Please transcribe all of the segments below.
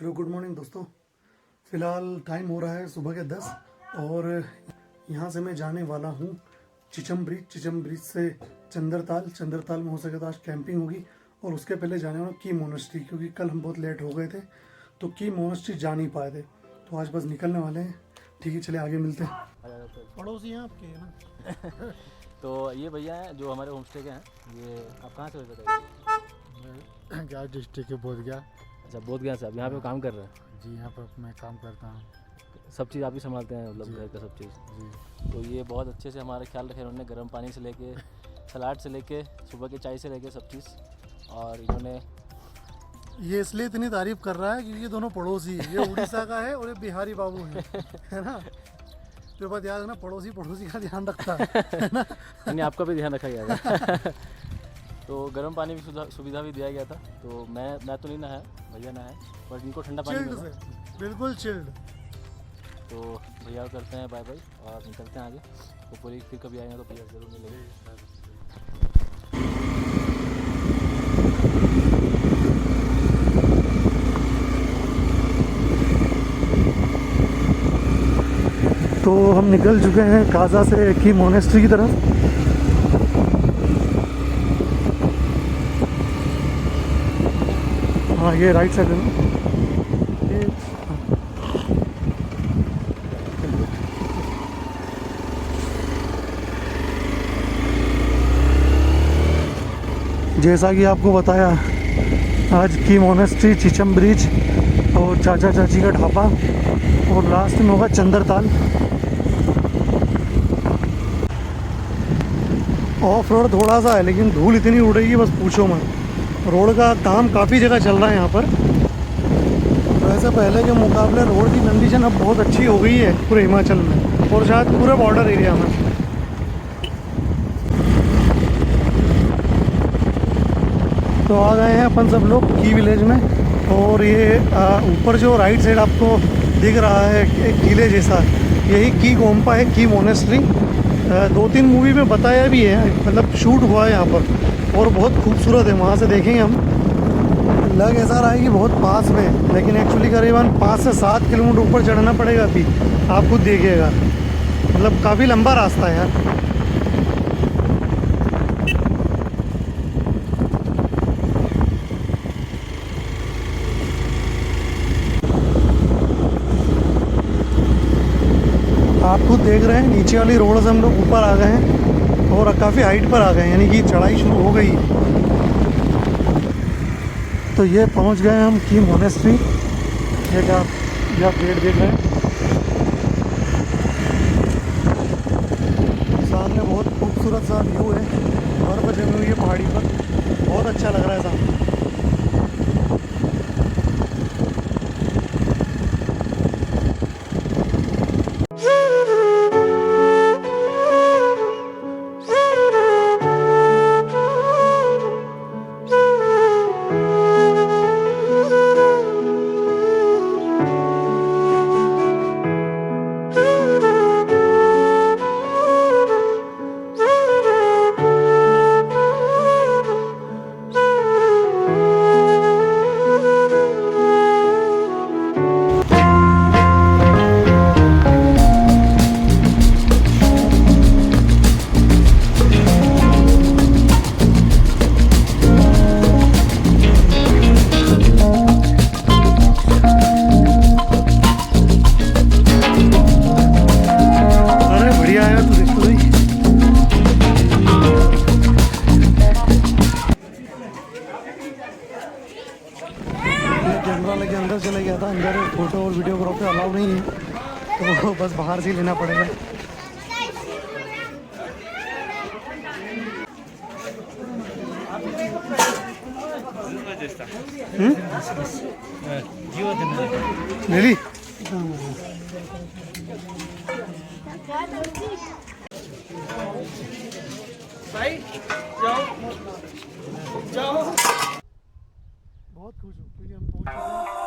Hello good morning दोस्तों। फ़िलहाल time हो रहा है सुबह के 10 और यहाँ से मैं जाने वाला हूँ चिचम ब्रिज से चंद्रताल में हो सके तो आज कैंपिंग होगी और उसके पहले जाने वाला की मोनेस्ट्री, क्योंकि कल हम बहुत लेट हो गए थे तो की मोनेस्ट्री जा नहीं पाए थे, तो आज बस निकलने वाले हैं। ठीक है, चले आगे मिलते हैं। पड़ोसी हैं आपके, है ना? तो ये भैया हैं जो हमारे होम स्टे के हैं। ये आप कहाँ से हो बताइए? क्या डिस्ट्रिक्ट है बोधगया। अच्छा, बोधगया से आप यहाँ पे काम कर रहे हैं? जी, यहाँ पर मैं काम करता हूँ। सब चीज़ आप ही संभालते हैं, मतलब घर का सब चीज़? जी। तो ये बहुत अच्छे से हमारा ख्याल रखे उन्होंने, गर्म पानी से लेके सलाद से लेके सुबह की चाय से लेके सब चीज़। और इन्होंने ये इसलिए इतनी तारीफ कर रहा है क्योंकि ये दोनों पड़ोसी है, ये उड़ीसा का है और ये बिहारी बाबू है ना? तो बात याद है ना, पड़ोसी का ध्यान रखता है ना? नहीं, आपका भी ध्यान रखा गया था। तो गर्म पानी की सुविधा भी दिया गया था। तो मैं तो नहीं नहाया, भैया नहाया, पर इनको ठंडा पानी चिल्ड मिला। से, बिल्कुल चिल्ड। तो भैया करते हैं बाय बाय और निकलते हैं आगे। तो पूरी फिर कभी आएंगे तो भैया ज़रूर मिलेंगे। तो हम निकल चुके हैं काजा से की मोनेस्ट्री की तरफ। हाँ, ये राइट साइड है ना? जैसा कि आपको बताया, आज की मोनेस्ट्री, चिचम ब्रिज और चाचा चाची का ढाबा और लास्ट में होगा चंद्रताल। ऑफ रोड थोड़ा सा है लेकिन धूल इतनी उड़ेगी बस पूछो मत। रोड का काम काफ़ी जगह चल रहा है यहाँ पर। वैसे पहले के मुकाबले रोड की कंडीशन अब बहुत अच्छी हो गई है पूरे हिमाचल में और शायद पूरे बॉर्डर एरिया में। तो आ गए हैं अपन सब लोग की विलेज में। और ये ऊपर जो राइट साइड आपको दिख रहा है एक किले जैसा, यही की गोम्पा है, की मोनेस्ट्री। 2-3 मूवी में बताया भी है, मतलब शूट हुआ है यहाँ पर और बहुत खूबसूरत है। वहाँ से देखेंगे हम, लग ऐसा रहा है कि बहुत पास में, लेकिन एक्चुअली करीबन 5 से 7 किलोमीटर ऊपर चढ़ना पड़ेगा। अभी आप खुद देखिएगा, मतलब काफ़ी लंबा रास्ता है यार। आप खुद देख रहे हैं, नीचे वाली रोड से हम लोग ऊपर आ गए हैं और काफ़ी हाइट पर आ गए हैं, यानी कि चढ़ाई शुरू हो गई। तो ये पहुंच गए हम की मोनेस्ट्री। ये आप गेट देख रहे हैं, सामने बहुत खूबसूरत सा व्यू है, बर्फ जमी हुई है पहाड़ी पर, बहुत अच्छा लग रहा है सामने। कैमरा लेके अंदर चले गया था, अंदर फोटो और वीडियोग्राफी अलाउ नहीं है तो बस बाहर से ही लेना पड़ेगा। ले ली। बहुत खुश हूँ क्योंकि हम पहुँच चुके हैं।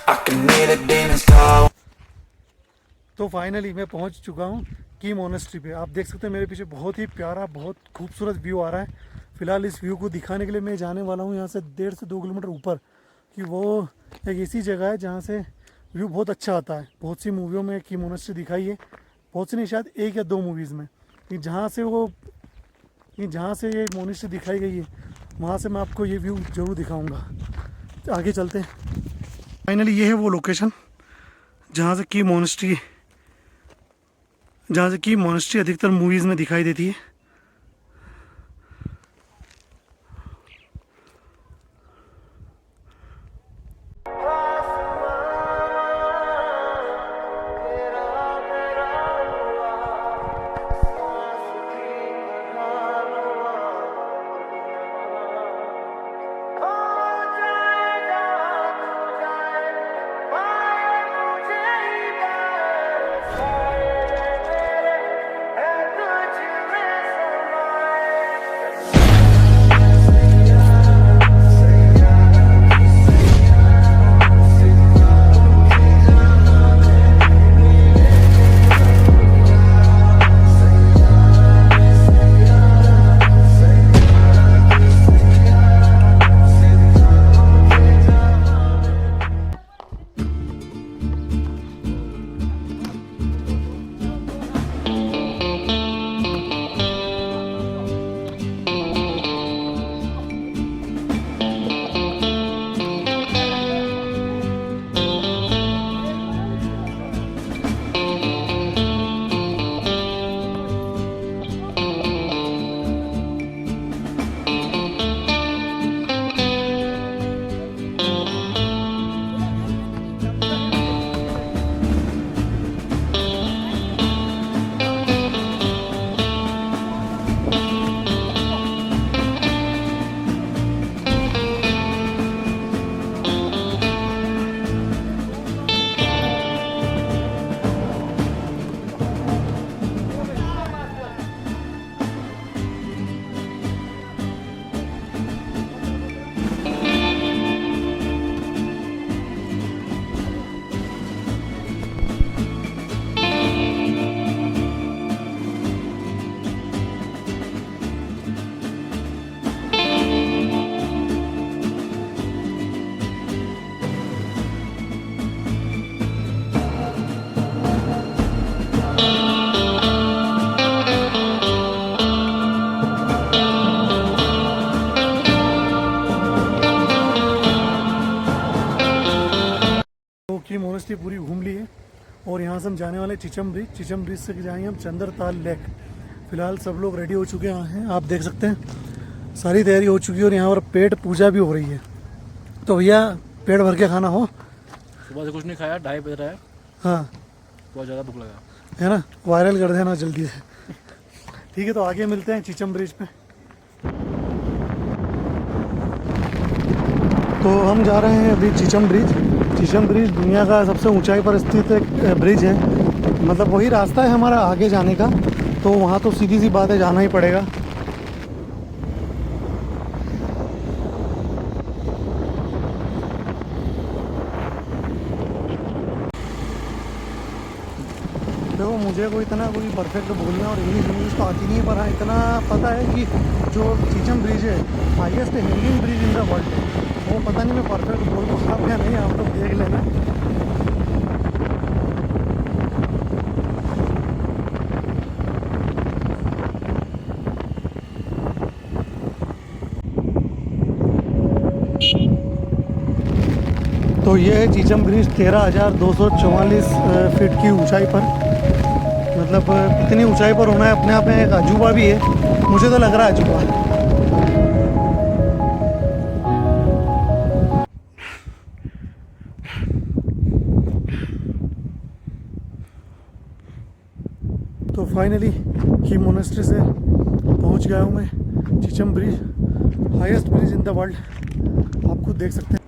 I can hear the demons call. तो फाइनली मैं पहुंच चुका हूं की मोनेस्ट्री पे। आप देख सकते हैं मेरे पीछे बहुत ही प्यारा, बहुत खूबसूरत व्यू आ रहा है। फिलहाल इस व्यू को दिखाने के लिए मैं जाने वाला हूं यहाँ से 1.5 से 2 किलोमीटर ऊपर, कि वो एक ऐसी जगह है जहाँ से व्यू बहुत अच्छा आता है। बहुत सी मूवियों में की मोनेस्ट्री दिखाई है, बहुत सी नहीं, शायद 1 या 2 मूवीज़ में, कि जहाँ से ये मोनेस्ट्री दिखाई गई है, वहाँ से मैं आपको ये व्यू ज़रूर दिखाऊंगा। आगे चलते हैं। फाइनली ये है वो लोकेशन जहाँ से की मोनेस्ट्री अधिकतर मूवीज़ में दिखाई देती है। की मोनेस्ट्री पूरी घूम ली है और यहाँ से हम जाने वाले चिचम ब्रिज से जाएंगे हम चंद्रताल लेक। फिलहाल सब लोग रेडी हो चुके हैं, आप देख सकते हैं सारी तैयारी हो चुकी है और यहाँ पर पेट पूजा भी हो रही है। तो भैया पेट भर के खाना हो। सुबह से कुछ नहीं खाया, 2:30 बज रहा है। हाँ बहुत ज़्यादा भूख लगा है ना, वायरल कर देना जल्दी से। ठीक है, तो आगे मिलते हैं चिचम ब्रिज पे। तो हम जा रहे हैं अभी चिचम ब्रिज। चिचम ब्रिज दुनिया का सबसे ऊंचाई पर स्थित एक ब्रिज है, मतलब वही रास्ता है हमारा आगे जाने का, तो वहाँ तो सीधी सी बात है, जाना ही पड़ेगा। देखो मुझे कोई इतना कोई परफेक्ट बोलना और इंग्लिश तो आती नहीं है, पर हाँ इतना पता है कि जो चिचम ब्रिज है highest hanging bridge in the world है। वो पता नहीं मैं परफेक्ट बोल पाऊँ या नहीं, आप लोग देख लेना। तो ये है चिचम ब्रिज 13,244 फीट की ऊंचाई पर। मतलब इतनी ऊंचाई पर होना है अपने आप में एक अजूबा भी है, मुझे तो लग रहा है अजूबा। तो फाइनली की मोनेस्ट्री से पहुंच गया हूं मैं। Chicham bridge highest bridge in the world, आप खुद देख सकते हैं।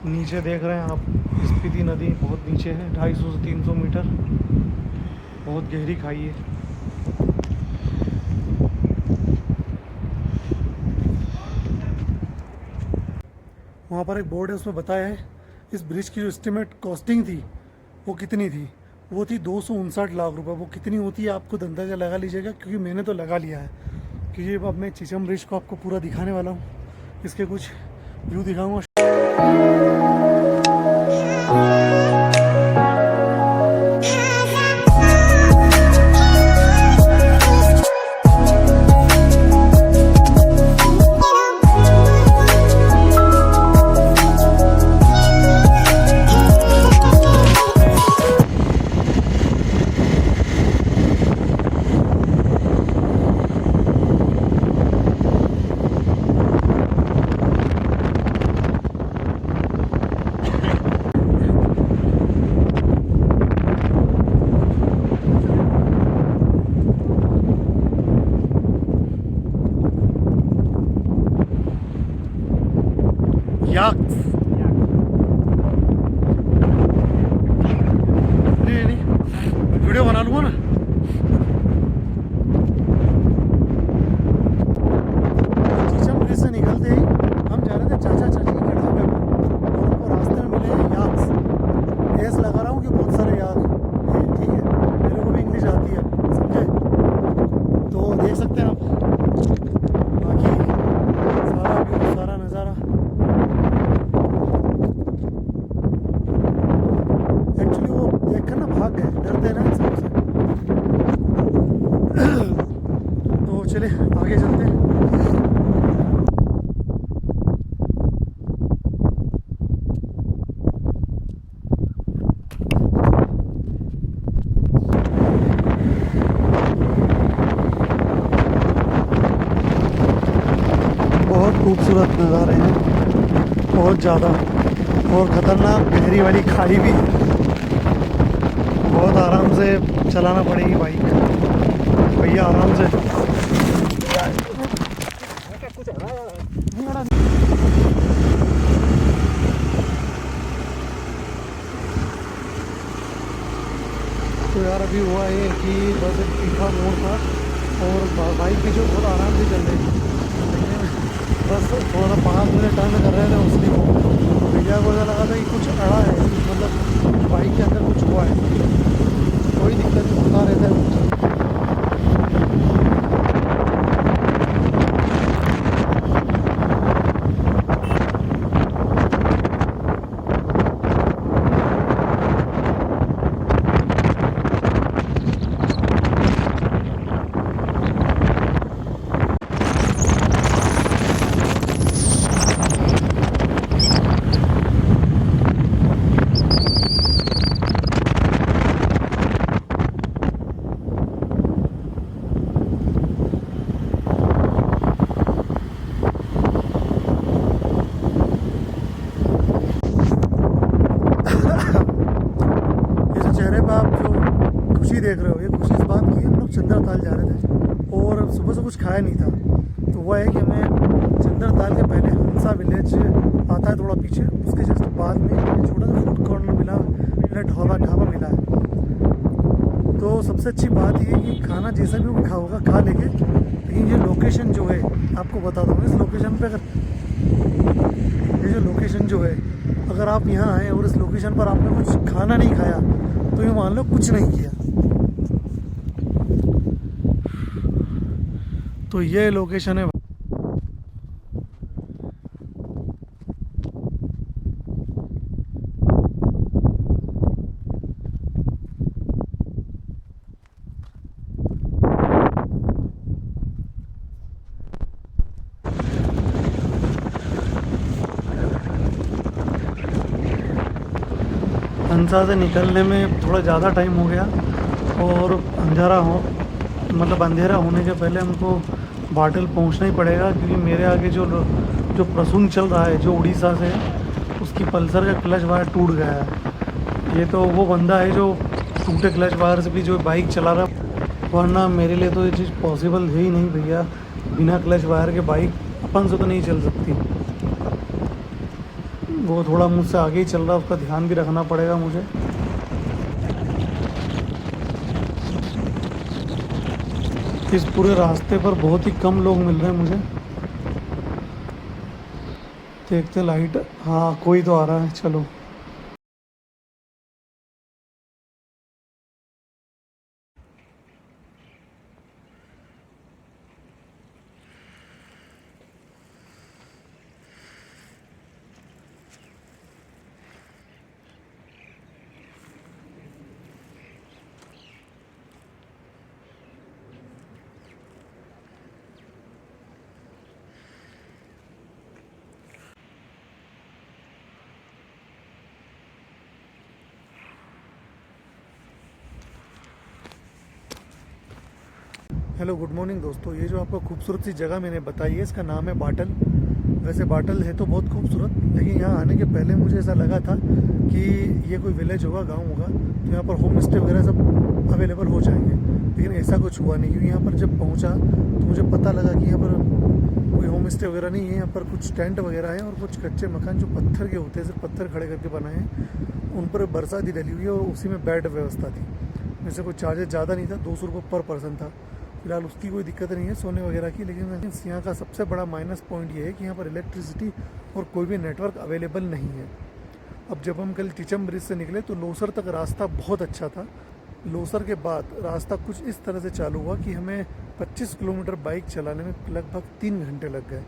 नीचे देख रहे हैं आप, स्पीति नदी बहुत नीचे है, 250 से 300 मीटर, बहुत गहरी खाई है। वहाँ पर एक बोर्ड है, उसमें बताया है इस ब्रिज की जो एस्टिमेट कॉस्टिंग थी वो कितनी थी, वो थी 259 लाख रुपए। वो कितनी होती है आप खुद अंदाज़ा लगा लीजिएगा, क्योंकि मैंने तो लगा लिया है। क्योंकि अब मैं चीचम ब्रिज को आपको पूरा दिखाने वाला हूँ, इसके कुछ व्यू दिखाऊंगा। याक्स नहीं, वीडियो बना लूँगा ना। चीचम ब्रिज से निकलते ही हम जा रहे थे चाचा चाची के ढाबे पर, और उनको रास्ते में मिले याक्स। ऐसा लगा रहा हूँ कि बहुत सारे याक हैं, ठीक है, मेरे को भी इंग्लिश आती है, समझे। तो देख सकते हैं आप बाकी सारा व्यू, सारा नज़ारा। एक्चुअली वो देखकर ना भाग गए, डरते हैं ना इंसान से। तो चले आगे चलते हैं। बहुत खूबसूरत नज़ारे हैं, बहुत ज़्यादा, और ख़तरनाक गहरी वाली खाई भी है। बहुत आराम से चलाना पड़ेगी बाइक भैया, आराम से। तो यार अभी हुआ ये कि बस एक तीखा मोड़ था और बाइक भी जो बहुत आराम से चल रही थी, लेकिन बस थोड़ा 5 मिनट टर्न कर रहे थे उसमें भैया को ऐसा लगा था कि कुछ अड़ा है, मतलब बाइक के अंदर कुछ हुआ है। कोई दिक्कत नहीं, होता रहता है। देख रहे हो, ये खुशी इस बात की, हम लोग चंद्रताल जा रहे थे और सुबह से कुछ खाया नहीं था। तो वह है कि हमें चंद्रताल के पहले हंसा विलेज आता है थोड़ा पीछे, उसके जस्ट बाद में छोटा सा फूड कॉर्नर मिला, ढाबा मिला है। तो सबसे अच्छी बात ये है कि खाना जैसा भी वो होगा खा लेंगे, लेकिन ये लोकेशन जो है आपको बता दूँ, इस लोकेशन पर अगर ये जो लोकेशन जो है, अगर आप यहाँ आए और इस लोकेशन पर आपने कुछ खाना नहीं खाया तो ये मान लो कुछ नहीं किया। तो ये लोकेशन है। हंसा से निकलने में थोड़ा ज़्यादा टाइम हो गया और अंधेरा होने के पहले हमको भाटल पहुंचना ही पड़ेगा, क्योंकि मेरे आगे जो प्रसून चल रहा है जो उड़ीसा से, उसकी पल्सर का क्लच वायर टूट गया है। ये तो वो बंदा है जो टूटे क्लच वायर से भी जो बाइक चला रहा, वरना मेरे लिए तो ये चीज़ पॉसिबल है ही नहीं भैया। बिना क्लच वायर के बाइक अपन से तो नहीं चल सकती। वो थोड़ा मुझसे आगे ही चल रहा है, उसका ध्यान भी रखना पड़ेगा मुझे। इस पूरे रास्ते पर बहुत ही कम लोग मिल रहे हैं मुझे। देखते लाइट, हाँ कोई तो आ रहा है, चलो हेलो गुड मॉर्निंग दोस्तों। ये जो आपको खूबसूरत सी जगह मैंने बताई है इसका नाम है बाटल। वैसे बाटल है तो बहुत खूबसूरत, लेकिन यहाँ आने के पहले मुझे ऐसा लगा था कि ये कोई विलेज होगा, गांव होगा, तो यहाँ पर होम स्टे वगैरह सब अवेलेबल हो जाएंगे। लेकिन ऐसा कुछ हुआ नहीं, क्योंकि यहाँ पर जब पहुँचा तो मुझे पता लगा कि यहाँ पर कोई होम स्टे वगैरह नहीं है। यहाँ पर कुछ टेंट वगैरह है और कुछ कच्चे मकान जो पत्थर के होते हैं, सिर्फ पत्थर खड़े करके बनाए हैं, उन पर बरसाती डली हुई है और उसी में बेड व्यवस्था थी। वैसे कोई चार्जेस ज़्यादा नहीं था, 200 रुपये पर पर्सन था। फिलहाल उसकी कोई दिक्कत नहीं है सोने वगैरह की। लेकिन यहाँ का सबसे बड़ा माइनस पॉइंट ये है कि यहाँ पर इलेक्ट्रिसिटी और कोई भी नेटवर्क अवेलेबल नहीं है। अब जब हम कल टीचम ब्रिज से निकले तो लोसर तक रास्ता बहुत अच्छा था। लोसर के बाद रास्ता कुछ इस तरह से चालू हुआ कि हमें 25 किलोमीटर बाइक चलाने में लगभग 3 घंटे लग गए।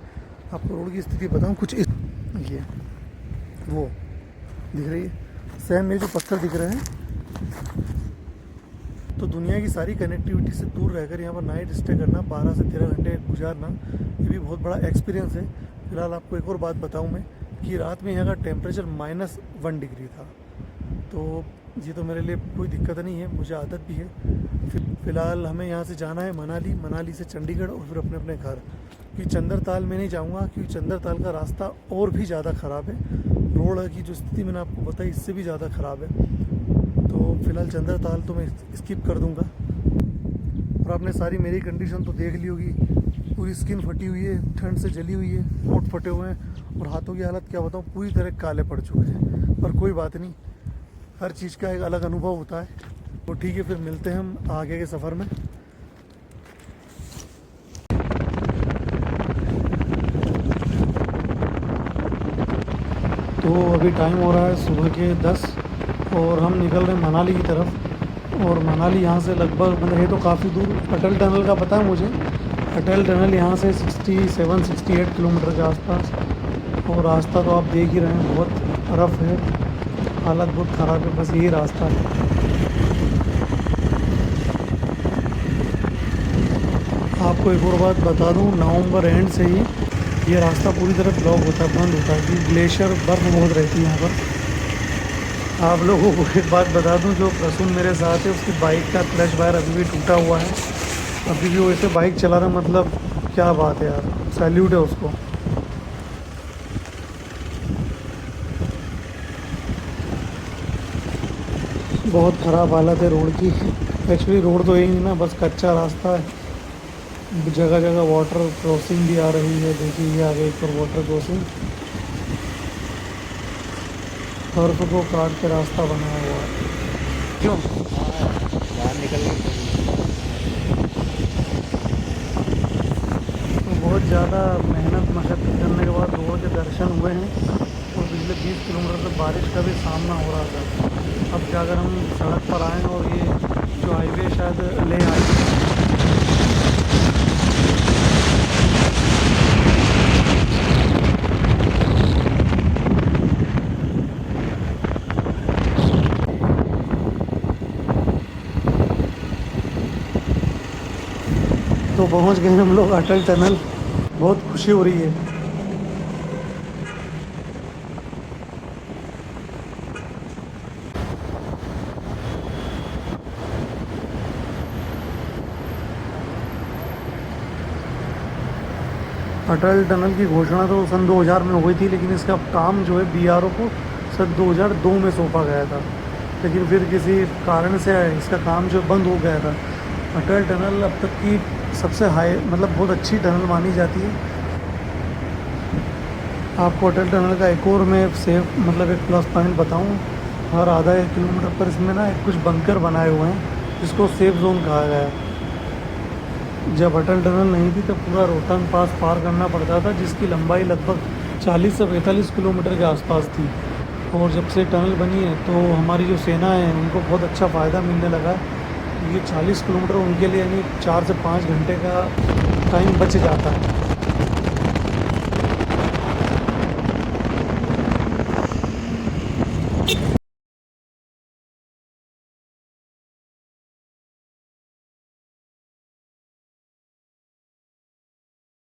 आपको रोड की स्थिति बताऊँ, कुछ इस ये वो दिख रही है, सेम ये जो पत्थर दिख रहे हैं। तो दुनिया की सारी कनेक्टिविटी से दूर रहकर यहाँ पर नाइट स्टे करना, 12 से 13 घंटे गुजारना, ये भी बहुत बड़ा एक्सपीरियंस है। फिलहाल आपको एक और बात बताऊँ मैं कि रात में यहाँ का टेम्परेचर -1 डिग्री था। तो ये तो मेरे लिए कोई दिक्कत नहीं है, मुझे आदत भी है। फिलहाल हमें यहाँ से जाना है मनाली, मनाली से चंडीगढ़ और फिर अपने अपने घर। क्योंकि चंद्रताल में नहीं जाऊँगा, क्योंकि चंद्रताल का रास्ता और भी ज़्यादा ख़राब है। रोड की जो स्थिति मैंने आपको बताई इससे भी ज़्यादा ख़राब है। तो फिलहाल चंद्रताल तो मैं स्किप कर दूंगा। और आपने सारी मेरी कंडीशन तो देख ली होगी, पूरी स्किन फटी हुई है, ठंड से जली हुई है, होंठ फटे हुए हैं और हाथों की हालत क्या बताऊँ, पूरी तरह काले पड़ चुके हैं। पर कोई बात नहीं, हर चीज़ का एक अलग अनुभव होता है। तो ठीक है, फिर मिलते हैं हम आगे के सफ़र में। तो अभी टाइम हो रहा है सुबह के 10 और हम निकल रहे हैं मनाली की तरफ। और मनाली यहाँ से लगभग, मतलब ये तो काफ़ी दूर, अटल टनल का पता है मुझे। अटल टनल यहाँ से 67-68 किलोमीटर के आसपास। और रास्ता तो आप देख ही रहे हैं, बहुत रफ है, हालत बहुत ख़राब है। बस यही रास्ता है। आपको एक और बात बता दूँ, नवंबर एंड से ही ये रास्ता पूरी तरह ब्लॉक होता है, बंद होता है, क्योंकि ग्लेशियर बर्फ़ बहुत रहती है यहाँ पर। आप लोगों को एक बात बता दूं, जो प्रसून मेरे साथ है उसकी बाइक का क्लच वायर अभी भी टूटा हुआ है। अभी भी वो ऐसे बाइक चला रहा है, मतलब क्या बात है यार, सैल्यूट है उसको। बहुत ख़राब हालत है रोड की। एक्चुअली रोड तो यही नहीं ना, बस कच्चा रास्ता है। जगह जगह वाटर क्रॉसिंग भी आ रही है, देखिए ये आगे एक और वाटर क्रॉसिंग। बर्फ को काट के रास्ता बनाया हुआ है। क्यों बाहर निकल गए तो बहुत ज़्यादा मेहनत मशक्क़त करने के बाद रोड के दर्शन हुए हैं। और पिछले 20 किलोमीटर से बारिश का भी सामना हो रहा था। अब जाकर हम सड़क पर आए और ये जो हाईवे शायद ले आए। तो पहुंच गए हम लोग अटल टनल। बहुत खुशी हो रही है। अटल टनल की घोषणा तो सन 2000 में हुई थी, लेकिन इसका काम जो है BRO को सन 2002 में सौंपा गया था। लेकिन फिर किसी कारण से इसका काम जो बंद हो गया था। अटल टनल अब तक की सबसे हाई, मतलब बहुत अच्छी टनल मानी जाती है। आपको अटल टनल का एक और मैं सेफ, मतलब एक प्लस पॉइंट बताऊं, हर आधा 1 किलोमीटर पर इसमें ना कुछ बंकर बनाए हुए हैं, जिसको सेफ जोन कहा गया है। जब अटल टनल नहीं थी तब पूरा रोहतांग पास पार करना पड़ता था, जिसकी लंबाई लगभग 40 से 45 किलोमीटर के आसपास थी। और जब से टनल बनी है तो हमारी जो सेना है उनको बहुत अच्छा फ़ायदा मिलने लगा है। ये 40 किलोमीटर उनके लिए यानी 4 से 5 घंटे का टाइम बच जाता है।